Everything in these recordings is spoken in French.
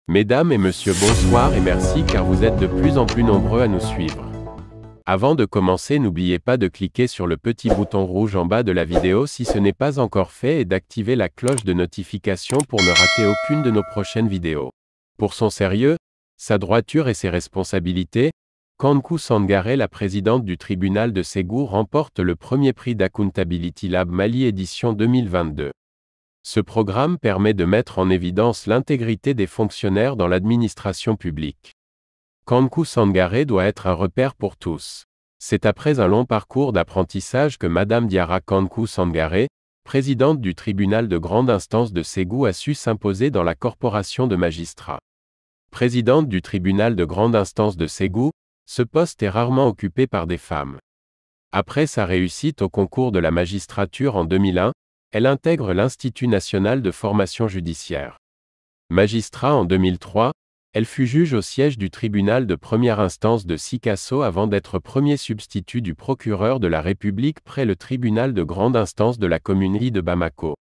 Mesdames et messieurs, bonsoir et merci car vous êtes de plus en plus nombreux à nous suivre. Avant de commencer, n'oubliez pas de cliquer sur le petit bouton rouge en bas de la vidéo si ce n'est pas encore fait et d'activer la cloche de notification pour ne rater aucune de nos prochaines vidéos. Pour son sérieux, sa droiture et ses responsabilités, Kankou Sangaré, la présidente du tribunal de Ségou, remporte le premier prix d'Accountability Lab Mali édition 2022. Ce programme permet de mettre en évidence l'intégrité des fonctionnaires dans l'administration publique. Kankou Sangaré doit être un repère pour tous. C'est après un long parcours d'apprentissage que Madame Diarra Kankou Sangaré, présidente du tribunal de grande instance de Ségou, a su s'imposer dans la corporation de magistrats. Présidente du tribunal de grande instance de Ségou, ce poste est rarement occupé par des femmes. Après sa réussite au concours de la magistrature en 2001, elle intègre l'Institut national de formation judiciaire. Magistrat en 2003, elle fut juge au siège du tribunal de première instance de Sikasso avant d'être premier substitut du procureur de la République près le tribunal de grande instance de la communauté de Bamako.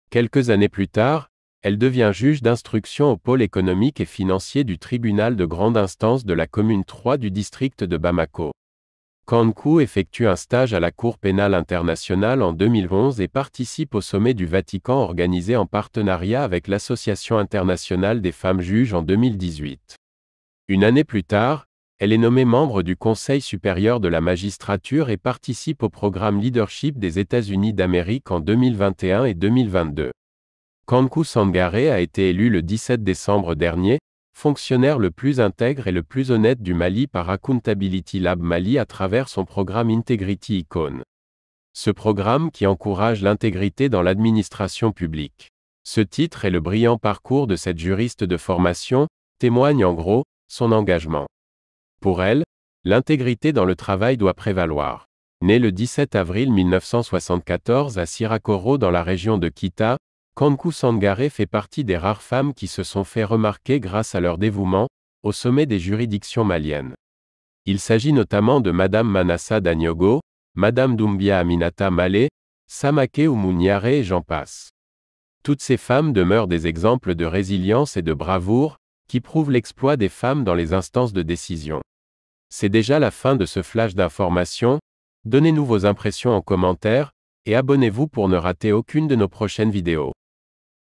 Quelques années plus tard, elle devient juge d'instruction au pôle économique et financier du tribunal de grande instance de la commune 3 du district de Bamako. Kankou effectue un stage à la Cour pénale internationale en 2011 et participe au sommet du Vatican organisé en partenariat avec l'Association internationale des femmes juges en 2018. Une année plus tard, elle est nommée membre du Conseil supérieur de la magistrature et participe au programme Leadership des États-Unis d'Amérique en 2021 et 2022. Kankou Sangaré a été élu le 17 décembre dernier, fonctionnaire le plus intègre et le plus honnête du Mali par Accountability Lab Mali à travers son programme Integrity Icon. Ce programme qui encourage l'intégrité dans l'administration publique. Ce titre et le brillant parcours de cette juriste de formation témoignent en gros son engagement. Pour elle, l'intégrité dans le travail doit prévaloir. Née le 17 avril 1974 à Sirakoro dans la région de Kita, Kankou Sangaré fait partie des rares femmes qui se sont fait remarquer grâce à leur dévouement, au sommet des juridictions maliennes. Il s'agit notamment de Madame Manassa Daniogo, Madame Doumbia Aminata Malé, Samake Oumouniare et j'en passe. Toutes ces femmes demeurent des exemples de résilience et de bravoure, qui prouvent l'exploit des femmes dans les instances de décision. C'est déjà la fin de ce flash d'information. Donnez-nous vos impressions en commentaire, et abonnez-vous pour ne rater aucune de nos prochaines vidéos.